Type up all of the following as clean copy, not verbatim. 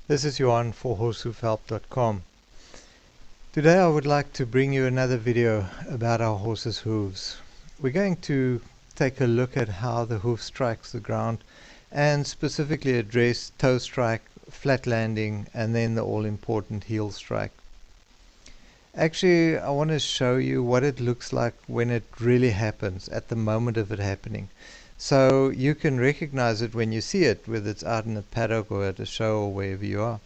This is Johan for horsehoofhelp.com. Today I would like to bring you another video about our horse's hooves. We're going to take a look at how the hoof strikes the ground and specifically address toe strike, flat landing, and then the all-important heel strike. Actually, I want to show you what it looks like when it really happens, at the moment of it happening. So you can recognize it when you see it, whether it's out in a paddock or at a show or wherever you are.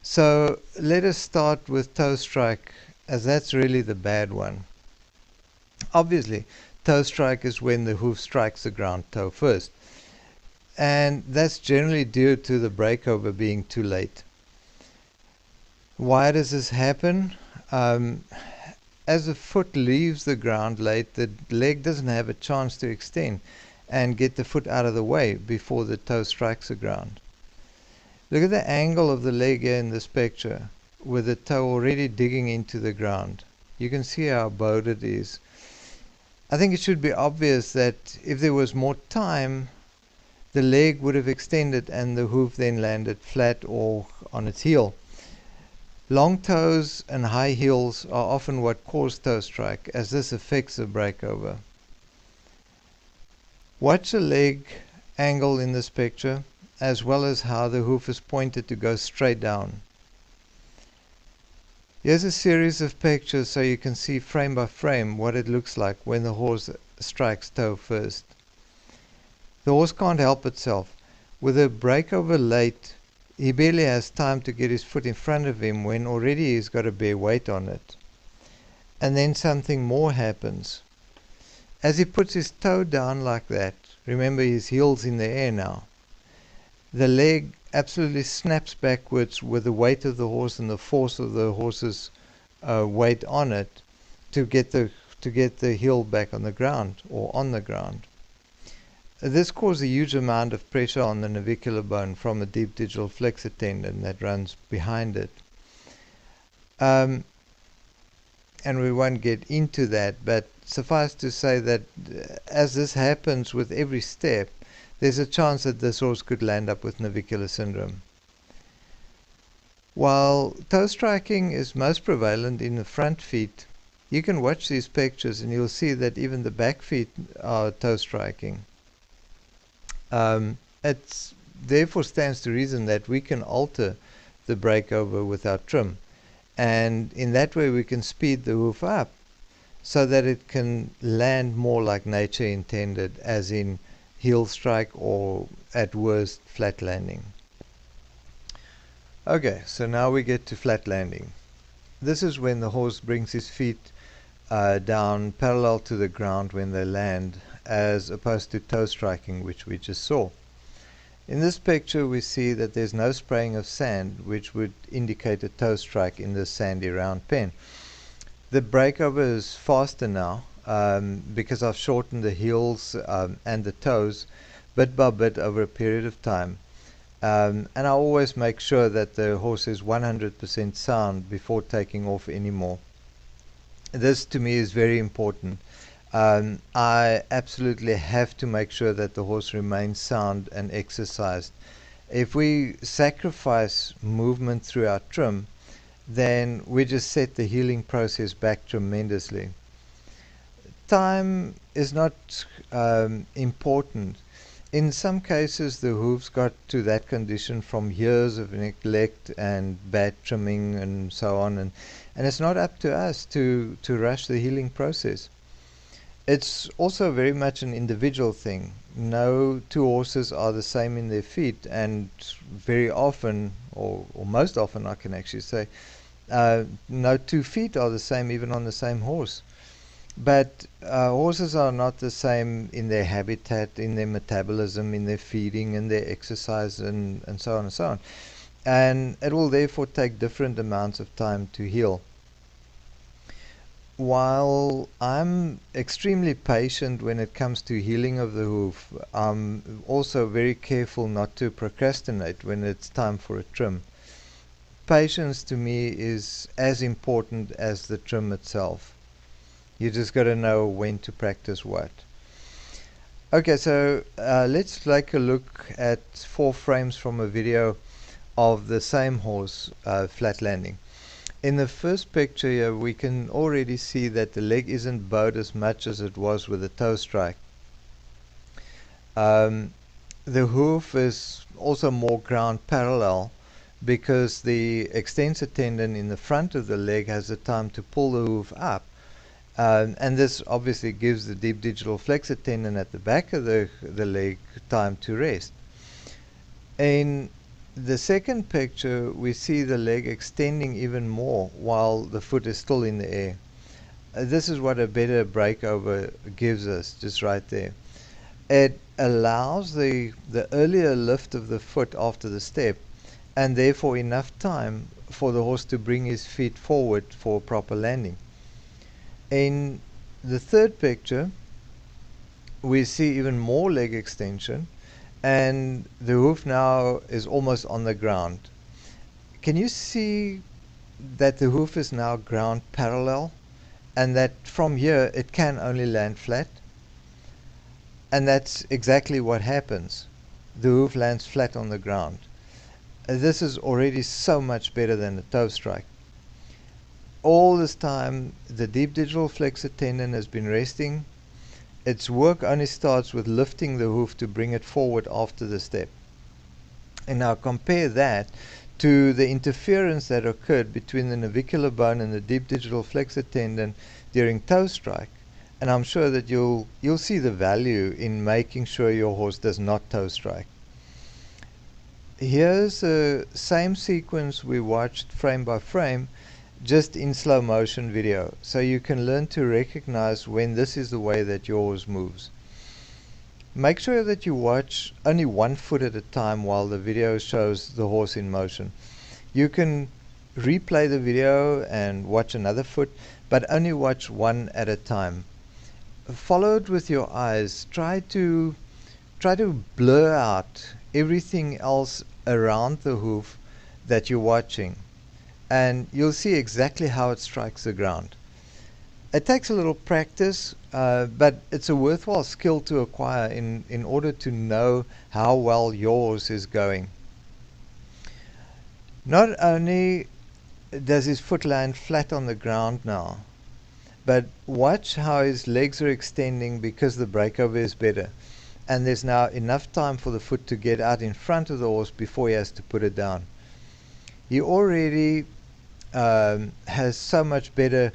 So let us start with toe strike, as that's really the bad one. Obviously, toe strike is when the hoof strikes the ground toe first. And that's generally due to the breakover being too late. Why does this happen? As the foot leaves the ground late, the leg doesn't have a chance to extend and get the foot out of the way before the toe strikes the ground. Look at the angle of the leg here in this picture, with the toe already digging into the ground. You can see how bowed it is. I think it should be obvious that if there was more time, the leg would have extended and the hoof then landed flat or on its heel. Long toes and high heels are often what cause toe strike, as this affects the breakover. Watch the leg angle in this picture, as well as how the hoof is pointed to go straight down. Here's a series of pictures so you can see frame by frame what it looks like when the horse strikes toe first. The horse can't help itself. With a breakover late, he barely has time to get his foot in front of him when already he's got to bear weight on it. And then something more happens. As he puts his toe down like that, remember his heel's in the air now, the leg absolutely snaps backwards with the weight of the horse and the force of the horse's weight on it to get the heel back on the ground or on the ground. This causes a huge amount of pressure on the navicular bone from a deep digital flexor tendon that runs behind it. And we won't get into that, but suffice to say that as this happens with every step, there's a chance that this horse could land up with navicular syndrome. While toe striking is most prevalent in the front feet, you can watch these pictures and you'll see that even the back feet are toe striking. It therefore stands to reason that we can alter the breakover with our trim, and in that way we can speed the hoof up so that it can land more like nature intended, as in heel strike or at worst flat landing. Okay, so now we get to flat landing. This is when the horse brings his feet down parallel to the ground when they land, as opposed to toe striking, which we just saw. In this picture we see that there's no spraying of sand, which would indicate a toe strike in this sandy round pen. The breakover is faster now because I've shortened the heels and the toes bit by bit over a period of time. And I always make sure that the horse is 100% sound before taking off anymore. This to me is very important. I absolutely have to make sure that the horse remains sound and exercised. If we sacrifice movement through our trim, then we just set the healing process back tremendously. Time is not important. In some cases, the hooves got to that condition from years of neglect and bad trimming and so on, and it's not up to us to rush the healing process. It's also very much an individual thing. No two horses are the same in their feet, and very often, or most often I can actually say, no 2 feet are the same even on the same horse. But horses are not the same in their habitat, in their metabolism, in their feeding, in their exercise, and so on and so on. And it will therefore take different amounts of time to heal. While I'm extremely patient when it comes to healing of the hoof, I'm also very careful not to procrastinate when it's time for a trim. Patience to me is as important as the trim itself. You just got to know when to practice what. Okay, so let's take a look at 4 frames from a video of the same horse flat landing. In the first picture here, we can already see that the leg isn't bowed as much as it was with the toe strike. The hoof is also more ground parallel because the extensor tendon in the front of the leg has the time to pull the hoof up. And this obviously gives the deep digital flexor tendon at the back of the leg time to rest. In the second picture, we see the leg extending even more while the foot is still in the air. This is what a better breakover gives us, just right there. It allows the earlier lift of the foot after the step, and therefore enough time for the horse to bring his feet forward for proper landing. In the third picture, we see even more leg extension, and the hoof now is almost on the ground. Can you see that the hoof is now ground parallel, and that from here it can only land flat? And that's exactly what happens. The hoof lands flat on the ground. This is already so much better than the toe strike. All this time, the deep digital flexor tendon has been resting. Its work only starts with lifting the hoof to bring it forward after the step. And now compare that to the interference that occurred between the navicular bone and the deep digital flexor tendon during toe strike. And I'm sure that you'll see the value in making sure your horse does not toe strike. Here's the same sequence we watched frame by frame, just in slow motion video, so you can learn to recognize when this is the way that your horse moves. Make sure that you watch only one foot at a time while the video shows the horse in motion. You can replay the video and watch another foot, but only watch one at a time. Follow it with your eyes. Try to blur out everything else around the hoof that you're watching, and you'll see exactly how it strikes the ground. It takes a little practice, but it's a worthwhile skill to acquire in order to know how well yours is going. Not only does his foot land flat on the ground now, but watch how his legs are extending because the breakover is better. And there's now enough time for the foot to get out in front of the horse before he has to put it down. He already has so much better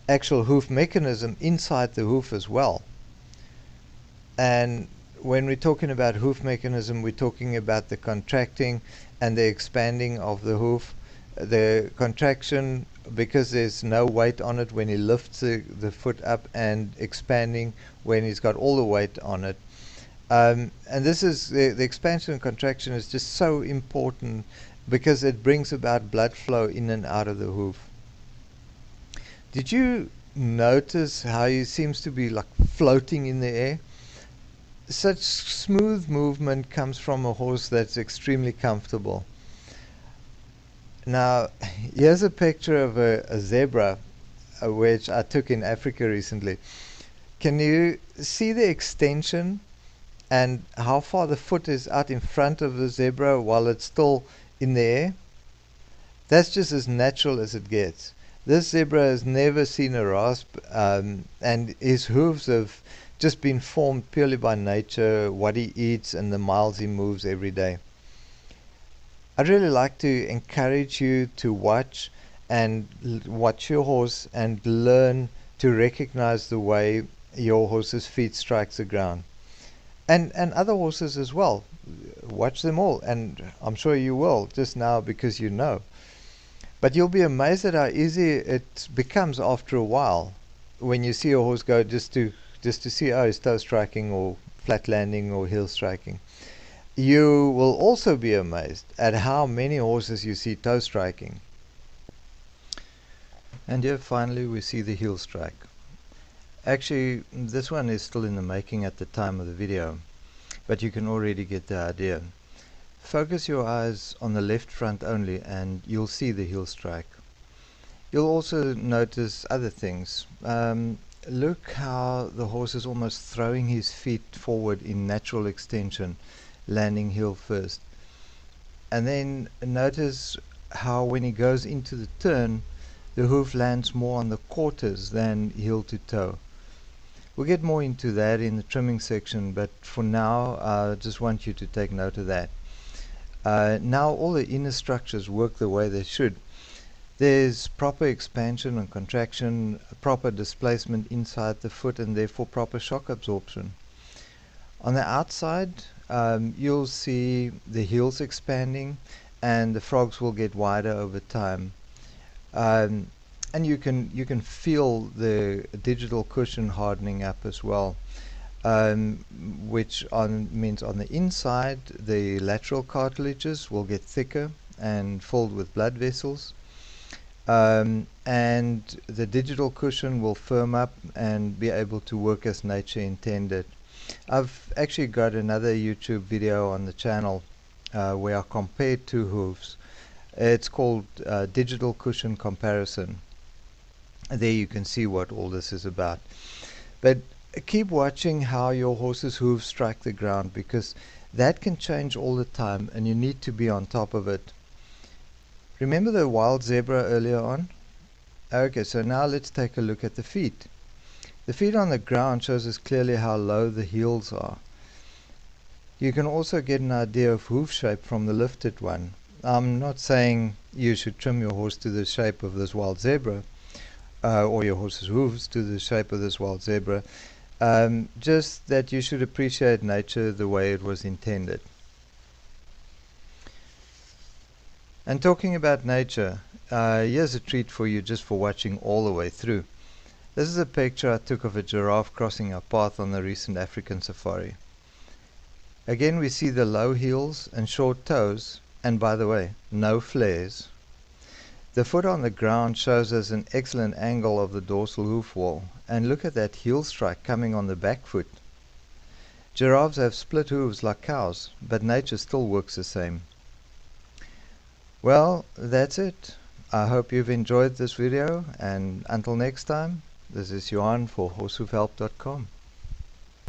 actual hoof mechanism inside the hoof as well. And when we're talking about hoof mechanism, we're talking about the contracting and the expanding of the hoof. The contraction, because there's no weight on it when he lifts the foot up, and expanding when he's got all the weight on it. And this is the expansion and contraction is just so important because it brings about blood flow in and out of the hoof. Did you notice how he seems to be like floating in the air? Such smooth movement comes from a horse that's extremely comfortable. Now, here's a picture of a zebra, which I took in Africa recently. Can you see the extension and how far the foot is out in front of the zebra while it's still in the air? That's just as natural as it gets. This zebra has never seen a rasp, and his hooves have just been formed purely by nature, what he eats, and the miles he moves every day. I'd really like to encourage you to watch your horse and learn to recognize the way your horse's feet strikes the ground. And other horses as well. Watch them all, and I'm sure you will just now because you know. But you'll be amazed at how easy it becomes after a while when you see a horse go just to see, oh, he's toe striking or flat landing or heel striking. You will also be amazed at how many horses you see toe striking. And here finally we see the heel strike. Actually, this one is still in the making at the time of the video, but you can already get the idea. Focus your eyes on the left front only and you'll see the heel strike. You'll also notice other things. Look how the horse is almost throwing his feet forward in natural extension, landing heel first. And then notice how when he goes into the turn, the hoof lands more on the quarters than heel to toe. We'll get more into that in the trimming section, but for now, I just want you to take note of that. Now all the inner structures work the way they should. There's proper expansion and contraction, proper displacement inside the foot, and therefore proper shock absorption. On the outside, you'll see the heels expanding, and the frogs will get wider over time. Um, and you can feel the digital cushion hardening up as well, which means on the inside the lateral cartilages will get thicker and filled with blood vessels, and the digital cushion will firm up and be able to work as nature intended. I've actually got another YouTube video on the channel where I compared two hooves. It's called Digital Cushion Comparison. There you can see what all this is about. But keep watching how your horse's hooves strike the ground, because that can change all the time and you need to be on top of it. Remember the wild zebra earlier on? Okay, so now let's take a look at the feet. The feet on the ground shows us clearly how low the heels are. You can also get an idea of hoof shape from the lifted one. I'm not saying you should trim your horse to the shape of this wild zebra, or your horse's hooves to the shape of this wild zebra, just that you should appreciate nature the way it was intended. And talking about nature, here's a treat for you just for watching all the way through. This is a picture I took of a giraffe crossing our path on the recent African safari. Again, we see the low heels and short toes, and by the way, no flares. The foot on the ground shows us an excellent angle of the dorsal hoof wall, and look at that heel strike coming on the back foot. Giraffes have split hooves like cows, but nature still works the same. Well, that's it. I hope you've enjoyed this video, and until next time, this is Johan for horsehoofhelp.com.